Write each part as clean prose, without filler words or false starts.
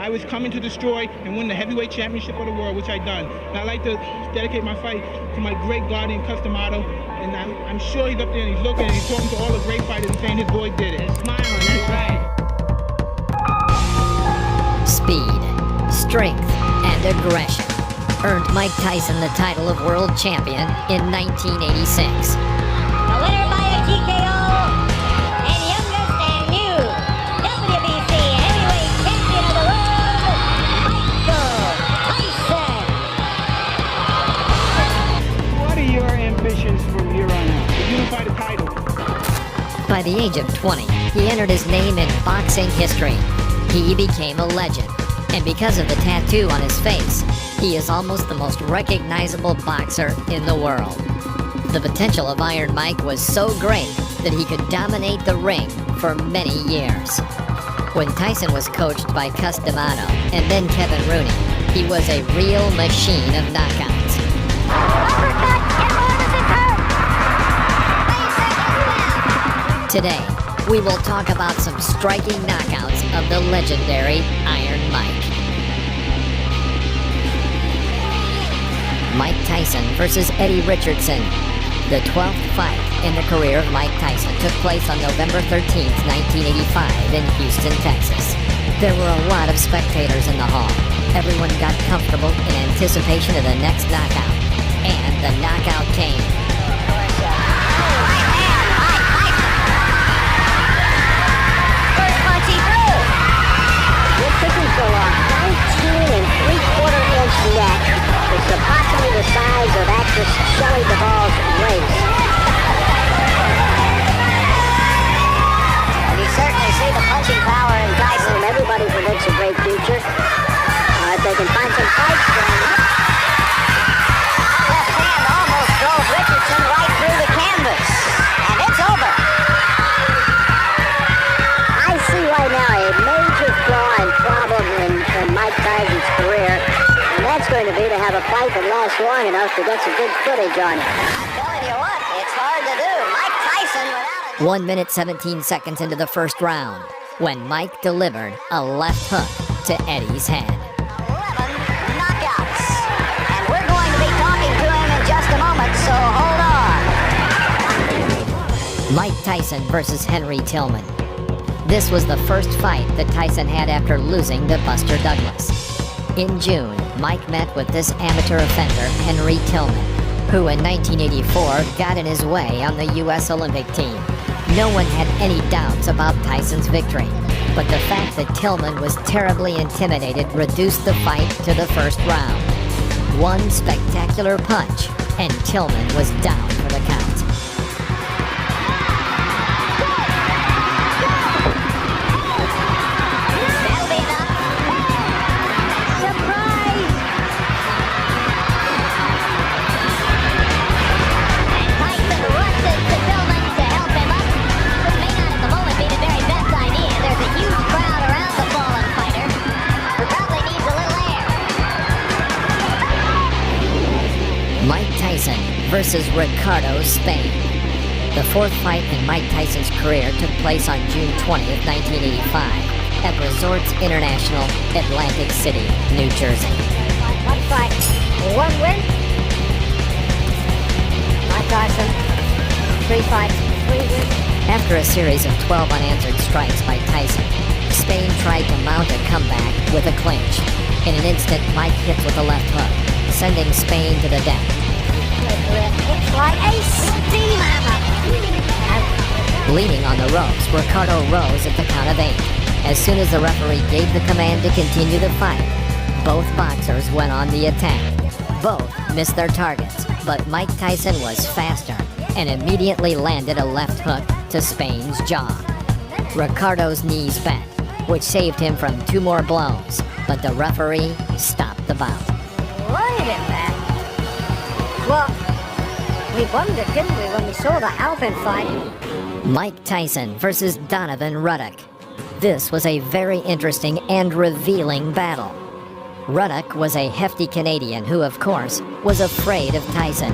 I was coming to destroy and win the heavyweight championship of the world, which I done. And I'd like to dedicate my fight to my great guardian, Customato. And I'm sure he's up there and he's looking and he's talking to all the great fighters and saying his boy did it. And smiling, that's right. Speed, strength, and aggression earned Mike Tyson the title of world champion in 1986. The winner by a TKO, and youngest and new WBC heavyweight champion of the world, Tyson. What are your ambitions from here on out? To unify the title. By the age of 20, he entered his name in boxing history. He became a legend, and because of the tattoo on his face, he is almost the most recognizable boxer in the world. The potential of Iron Mike was so great that he could dominate the ring for many years. When Tyson was coached by Customato and then Kevin Rooney, he was a real machine of knockouts. Today, we will talk about some striking knockouts of the legendary Iron Mike. Mike Tyson versus Eddie Richardson. The 12th fight in the career of Mike Tyson took place on November 13, 1985 in Houston, Texas. There were a lot of spectators in the hall. Everyone got comfortable in anticipation of the next knockout. And the knockout came. What took him so long? 19 3/4 inch neck is approximately the size of actress Shelley Duvall's waist. And you certainly see the punching power in Tyson. Everybody predicts a great future. If they can find some fights for him. Left hand almost drove Richardson right through the canvas. And it's over. I see right now a major flaw and problem in Mike Tyson's career, and that's going to be to have a fight that lasts long enough to get some good footage on it. I'm telling you what, it's hard to do. Mike Tyson without a... 1 minute 17 seconds into the first round, when Mike delivered a left hook to Eddie's head. 11 knockouts, and we're going to be talking to him in just a moment, so hold on. Mike Tyson versus Henry Tillman. This was the first fight that Tyson had after losing to Buster Douglas. In June, Mike met with this amateur offender, Henry Tillman, who in 1984 got in his way on the U.S. Olympic team. No one had any doubts about Tyson's victory, but the fact that Tillman was terribly intimidated reduced the fight to the first round. One spectacular punch, and Tillman was down for the count. Versus Ricardo, Spain. The fourth fight in Mike Tyson's career took place on June 20th, 1985 at Resorts International, Atlantic City, New Jersey. One fight, one win. Mike Tyson, 3 fights, 3 wins. After a series of 12 unanswered strikes by Tyson, Spain tried to mount a comeback with a clinch. In an instant, Mike hit with a left hook, sending Spain to the deck. It's like a steamhammer. Leaning on the ropes, Ricardo rose at the count of 8. As soon as the referee gave the command to continue the fight, both boxers went on the attack. Both missed their targets, but Mike Tyson was faster and immediately landed a left hook to Spain's jaw. Ricardo's knees bent, which saved him from 2 more blows, but the referee stopped the bout. Wait a minute. Well, we wondered, didn't we, when we saw the Alvin fight? Mike Tyson versus Donovan Ruddock. This was a very interesting and revealing battle. Ruddock was a hefty Canadian who, of course, was afraid of Tyson,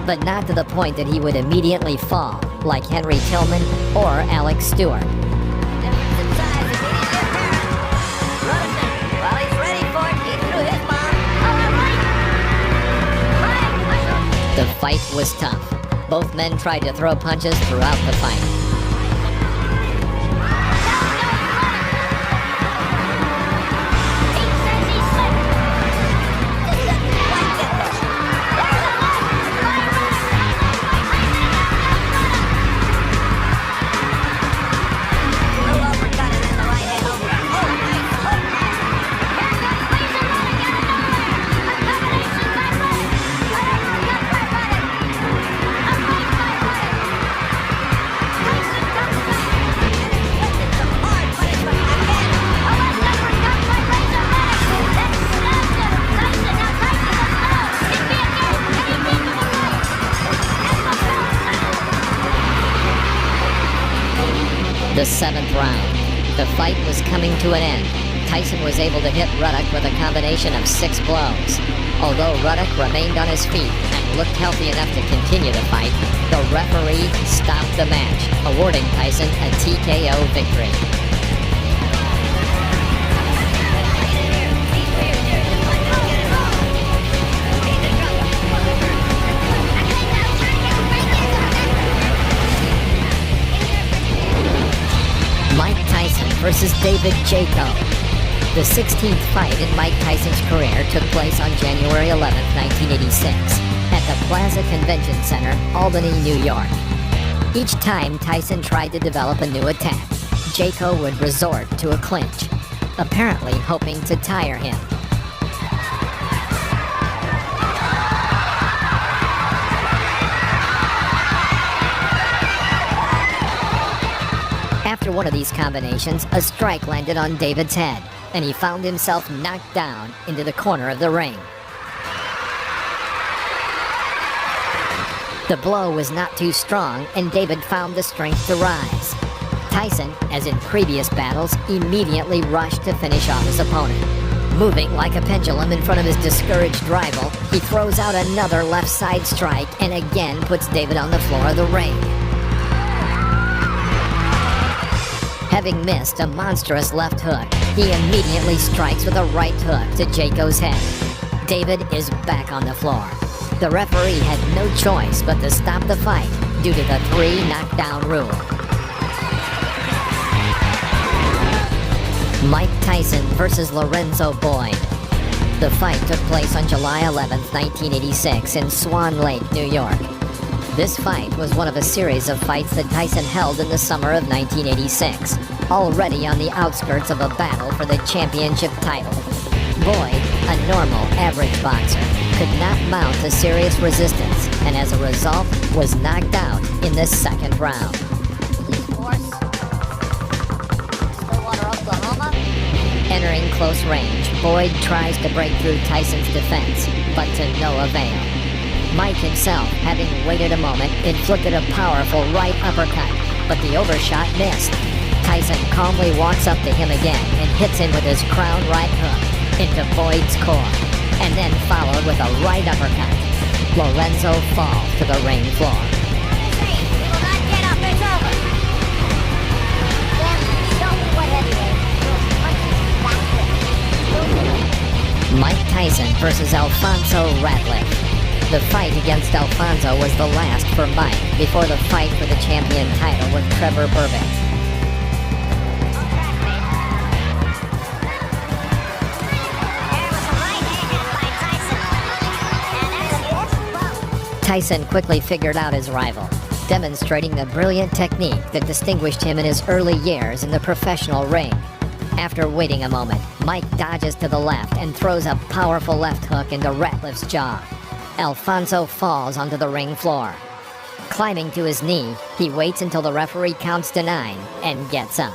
but not to the point that he would immediately fall, like Henry Tillman or Alex Stewart. Well, fight was tough. Both men tried to throw punches throughout the fight. The 7th round. The fight was coming to an end. Tyson was able to hit Ruddock with a combination of 6 blows. Although Ruddock remained on his feet and looked healthy enough to continue the fight, the referee stopped the match, awarding Tyson a TKO victory. Mike Tyson versus David Jaco. The 16th fight in Mike Tyson's career took place on January 11, 1986, at the Plaza Convention Center, Albany, New York. Each time Tyson tried to develop a new attack, Jaco would resort to a clinch, apparently hoping to tire him. After one of these combinations, a strike landed on David's head, and he found himself knocked down into the corner of the ring. The blow was not too strong, and David found the strength to rise. Tyson, as in previous battles, immediately rushed to finish off his opponent. Moving like a pendulum in front of his discouraged rival, he throws out another left side strike and again puts David on the floor of the ring. Having missed a monstrous left hook, he immediately strikes with a right hook to Jaco's head. David is back on the floor. The referee had no choice but to stop the fight due to the 3 knockdown rule. Mike Tyson versus Lorenzo Boyd. The fight took place on July 11, 1986 in Swan Lake, New York. This fight was one of a series of fights that Tyson held in the summer of 1986, already on the outskirts of a battle for the championship title. Boyd, a normal, average boxer, could not mount a serious resistance, and as a result, was knocked out in the 2nd round. Entering close range, Boyd tries to break through Tyson's defense, but to no avail. Mike himself, having waited a moment, inflicted a powerful right uppercut, but the overshot missed. Tyson calmly walks up to him again and hits him with his crown right hook into Boyd's core, and then followed with a right uppercut. Lorenzo falls to the ring floor. Mike Tyson versus Alfonso Ratliff. The fight against Alfonso was the last for Mike before the fight for the champion title with Trevor Burbick. Tyson quickly figured out his rival, demonstrating the brilliant technique that distinguished him in his early years in the professional ring. After waiting a moment, Mike dodges to the left and throws a powerful left hook into Ratliff's jaw. Alfonso falls onto the ring floor. Climbing to his knee, he waits until the referee counts to 9 and gets up.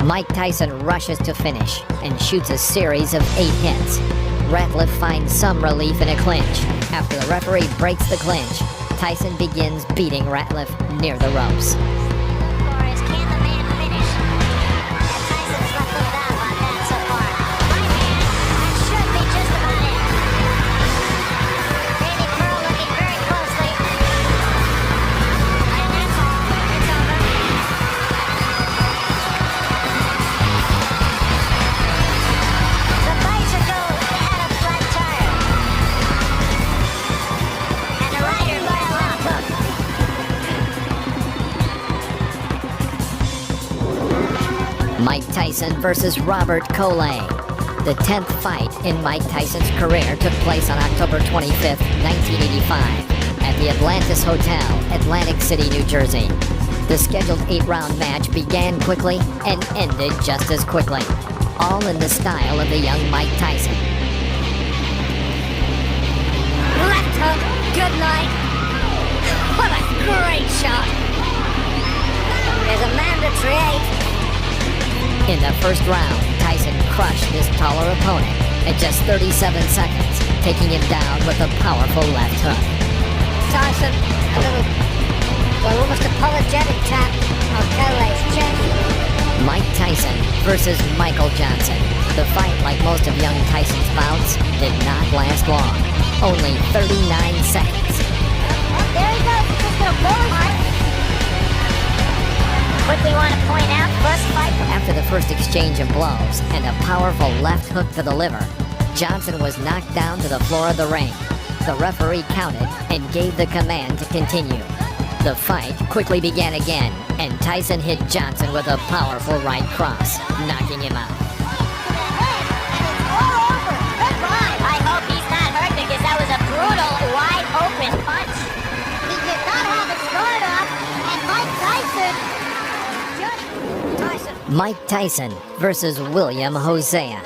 Mike Tyson rushes to finish and shoots a series of 8 hits. Ratliff finds some relief in a clinch. After the referee breaks the clinch, Tyson begins beating Ratliff near the ropes. Mike Tyson versus Robert Colan. The 10th fight in Mike Tyson's career took place on October 25, 1985, at the Atlantis Hotel, Atlantic City, New Jersey. The scheduled 8-round match began quickly and ended just as quickly, all in the style of the young Mike Tyson. Left hook, good night. What a great shot. There's a mandatory 8. In the first round, Tyson crushed his taller opponent in just 37 seconds, taking him down with a powerful left hook. Tyson, a little, well, almost apologetic tap on Colan's chest. Mike Tyson versus Michael Johnson. The fight, like most of young Tyson's bouts, did not last long. Only 39 seconds. There he goes, just gonna pull him. Quickly want to point out, first fight. After the first exchange of blows and a powerful left hook to the liver, Johnson was knocked down to the floor of the ring. The referee counted and gave the command to continue. The fight quickly began again, and Tyson hit Johnson with a powerful right cross, knocking him out. I hope he's not hurt because that was a brutal, wide-open punch. He did not have it scored off, and Mike Mike Tyson versus William Hosea.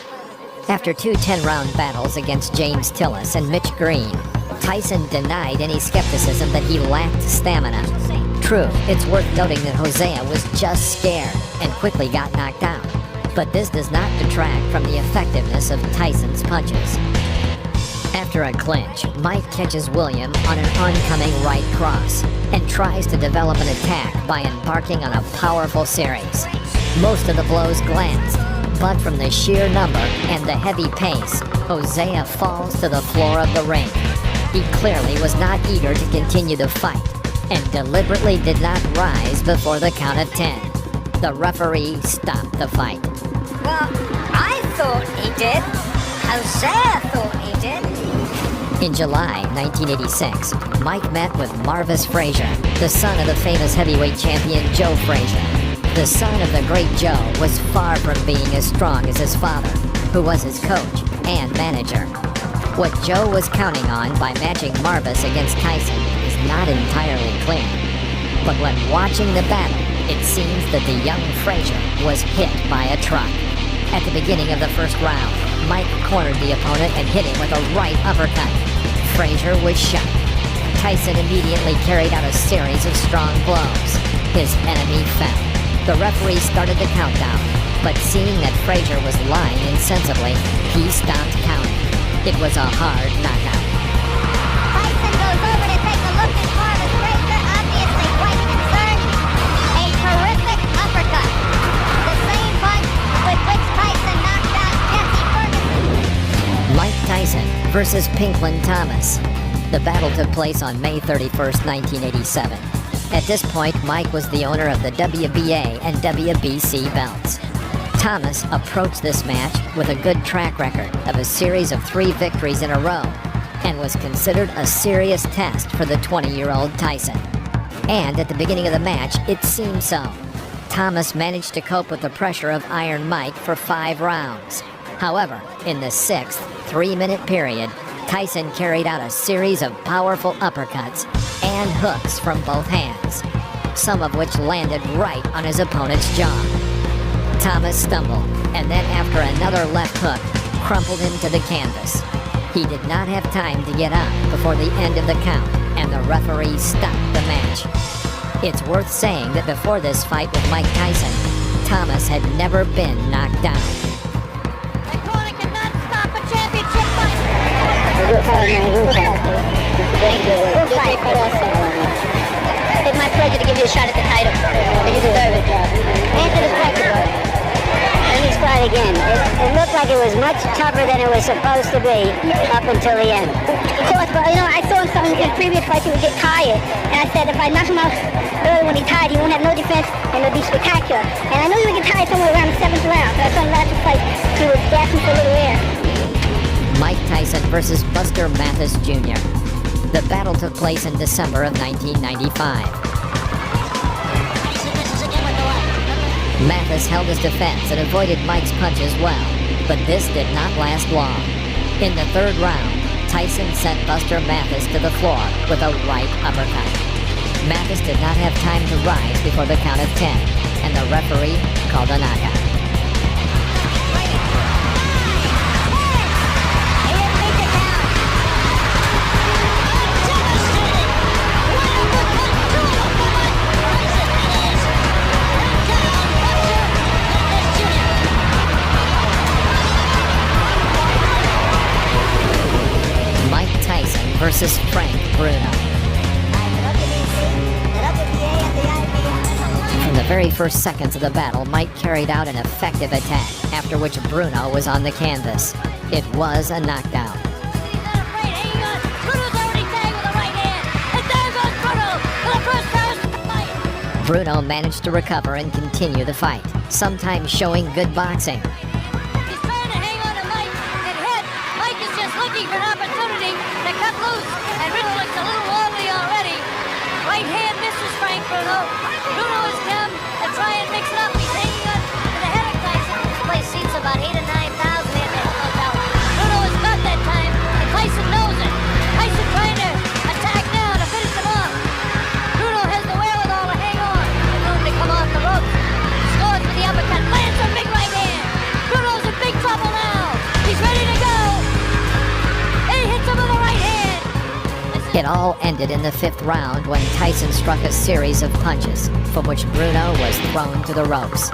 After two 10-round battles against James Tillis and Mitch Green, Tyson denied any skepticism that he lacked stamina. True, it's worth noting that Hosea was just scared and quickly got knocked out. But this does not detract from the effectiveness of Tyson's punches. After a clinch, Mike catches William on an oncoming right cross and tries to develop an attack by embarking on a powerful series. Most of the blows glanced, but from the sheer number and the heavy pace, Hosea falls to the floor of the ring. He clearly was not eager to continue the fight and deliberately did not rise before the count of 10. The referee stopped the fight. Well, I thought he did. Hosea thought he did. In July 1986, Mike met with Marvin Frazier, the son of the famous heavyweight champion Joe Frazier. The son of the great Joe was far from being as strong as his father, who was his coach and manager. What Joe was counting on by matching Marvin against Tyson is not entirely clear. But when watching the battle, it seems that the young Frazier was hit by a truck. At the beginning of the first round, Mike cornered the opponent and hit him with a right uppercut. Frazier was shot. Tyson immediately carried out a series of strong blows. His enemy fell. The referee started the countdown, but seeing that Frazier was lying insensibly, he stopped counting. It was a hard knockout. Tyson goes over to take a look at Marvin Frazier, obviously quite concerned. A terrific uppercut. The same punch with which Tyson knocked out Jesse Ferguson. Mike Tyson versus Pinklin Thomas. The battle took place on May 31st, 1987. At this point, Mike was the owner of the WBA and WBC belts. Thomas approached this match with a good track record of a series of 3 victories in a row and was considered a serious test for the 20-year-old Tyson. And at the beginning of the match, it seemed so. Thomas managed to cope with the pressure of Iron Mike for 5 rounds. However, in the 6th 3-minute period, Tyson carried out a series of powerful uppercuts and hooks from both hands, some of which landed right on his opponent's jaw. Thomas stumbled, and then after another left hook, crumpled him to the canvas. He did not have time to get up before the end of the count, and the referee stopped the match. It's worth saying that before this fight with Mike Tyson, Thomas had never been knocked down. The corner could not stop a championship fight. It's my pleasure to give you a shot at the title. You deserve it. Answer the question. Let me try it again. It looked like it was much tougher than it was supposed to be up until the end. Of course, but I saw some in previous fights he would get tired. And I said if I knock him out early when he's tired, he won't have no defense and it'll be spectacular. And I knew he would get tired somewhere around the 7th round. But I saw him last fight, he was gasping for a little air. Mike Tyson versus Buster Mathis Jr. The battle took place in December of 1995. Mathis held his defense and avoided Mike's punches well, but this did not last long. In the third round, Tyson sent Buster Mathis to the floor with a right uppercut. Mathis did not have time to rise before the count of 10, and the referee called a knockout. Tyson versus Frank Bruno. From the very first seconds of the battle, Mike carried out an effective attack, after which Bruno was on the canvas. It was a knockdown. Bruno managed to recover and continue the fight, sometimes showing good boxing. For an opportunity to cut loose, and Rich looks a little wobbly already. Right hand misses Frank Bruno. Bruno has come to try and mix it up. He's hanging on to the head of Tyson. This place seats about 8,000 or 9,000 in the hotel. Bruno has caught that time, and Tyson knows it. Tyson trying to attack now to finish him off. Bruno has the wherewithal to hang on. The room to come off the ropes. Scores with the uppercut. Lands a big right hand. Bruno's in big trouble now. He's ready to go. It all ended in the fifth round when Tyson struck a series of punches, from which Bruno was thrown to the ropes.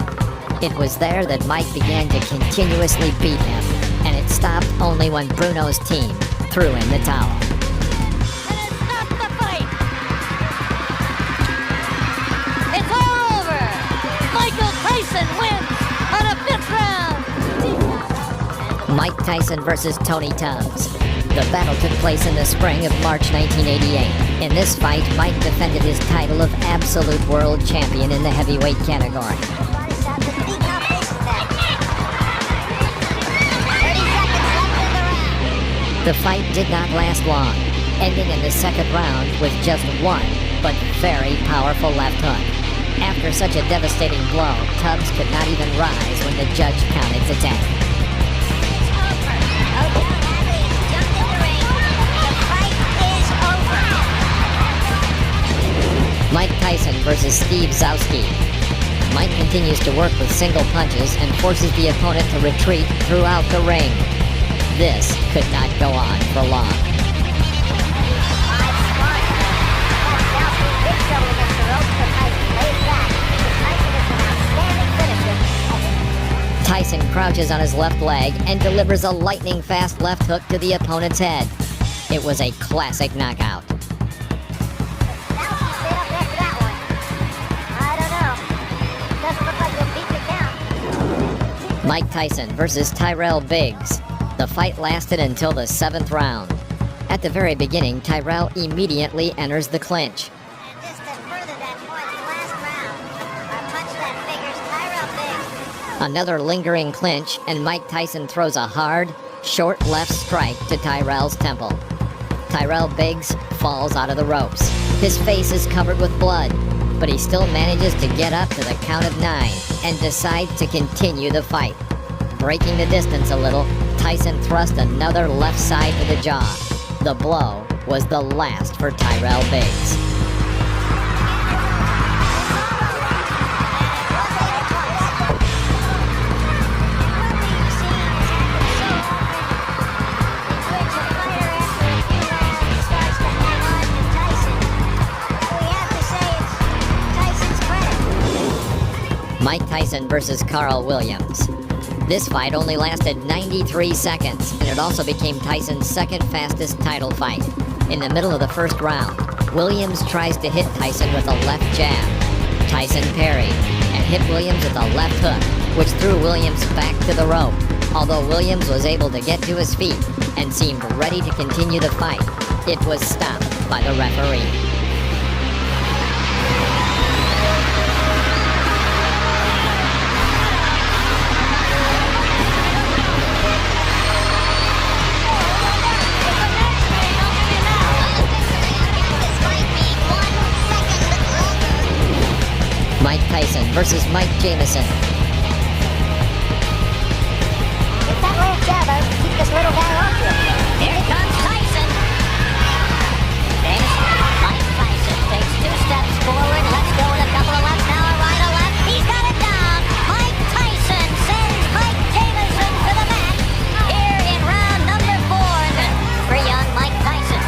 It was there that Mike began to continuously beat him, and it stopped only when Bruno's team threw in the towel. And it stopped the fight. It's all over. Michael Tyson wins on a fifth round. Mike Tyson versus Tony Tubbs. The battle took place in the spring of March 1988. In this fight, Mike defended his title of absolute world champion in the heavyweight category. The fight did not last long, ending in the second round with just one, but very powerful left hook. After such a devastating blow, Tubbs could not even rise when the judge counted to 10. Mike Tyson versus Steve Zowski. Mike continues to work with single punches and forces the opponent to retreat throughout the ring. This could not go on for long. Tyson crouches on his left leg and delivers a lightning-fast left hook to the opponent's head. It was a classic knockout. Mike Tyson versus Tyrell Biggs. The fight lasted until the seventh round. At the very beginning, Tyrell immediately enters the clinch. And just to further that point, the last round, a punch that figures Tyrell Biggs. Another lingering clinch, and Mike Tyson throws a hard, short left strike to Tyrell's temple. Tyrell Biggs falls out of the ropes. His face is covered with blood, but he still manages to get up to the count of 9 and decides to continue the fight. Breaking the distance a little, Tyson thrust another left side to the jaw. The blow was the last for Tyrell Biggs. Mike Tyson versus Carl Williams. This fight only lasted 93 seconds, and it also became Tyson's second fastest title fight. In the middle of the first round, Williams tries to hit Tyson with a left jab. Tyson parried and hit Williams with a left hook, which threw Williams back to the rope. Although Williams was able to get to his feet and seemed ready to continue the fight, it was stopped by the referee. Mike Tyson versus Mike Jamison. Get that left jab out. Keep this little guy off you. Here comes Tyson. Mike Tyson takes 2 steps forward. Let's go with a couple of lefts now. A right, a left. He's got it down. Mike Tyson sends Mike Jameson to the mat here in round number 4 for young Mike Tyson.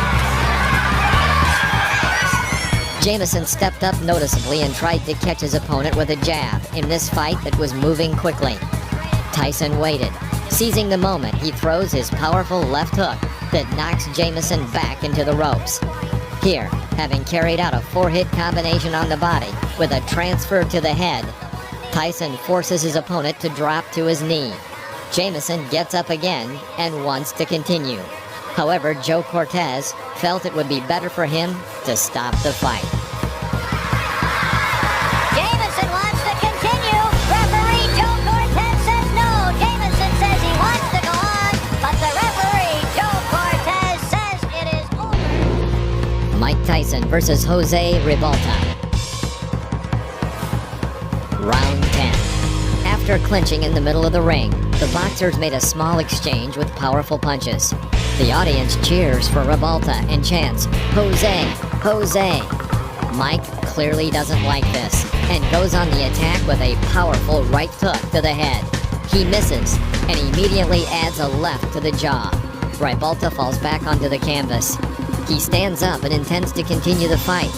Jameson stepped up noticeably and tried to catch his opponent with a jab in this fight that was moving quickly. Tyson waited. Seizing the moment, he throws his powerful left hook that knocks Jameson back into the ropes. Here, having carried out a 4-hit combination on the body with a transfer to the head, Tyson forces his opponent to drop to his knee. Jameson gets up again and wants to continue. However, Joe Cortez felt it would be better for him to stop the fight. Jameson wants to continue. Referee Joe Cortez says no. Jameson says he wants to go on, but the referee Joe Cortez says it is over. Mike Tyson versus Jose Ribalta. Round 10. After clinching in the middle of the ring, the boxers made a small exchange with powerful punches. The audience cheers for Ribalta and chants, "Jose, Jose." Mike clearly doesn't like this and goes on the attack with a powerful right hook to the head. He misses and immediately adds a left to the jaw. Ribalta falls back onto the canvas. He stands up and intends to continue the fight.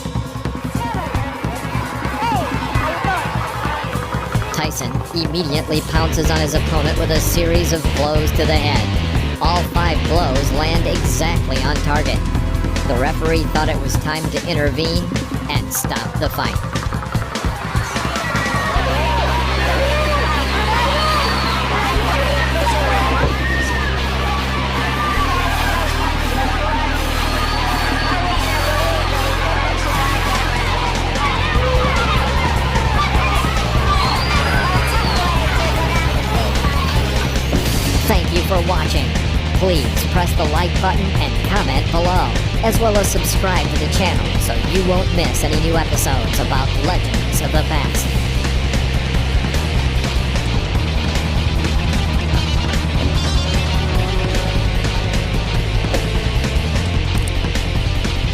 Tyson immediately pounces on his opponent with a series of blows to the head. All 5 blows land exactly on target. The referee thought it was time to intervene and stop the fight. Thank you for watching. Please press the like button and comment below, as well as subscribe to the channel so you won't miss any new episodes about legends of the past.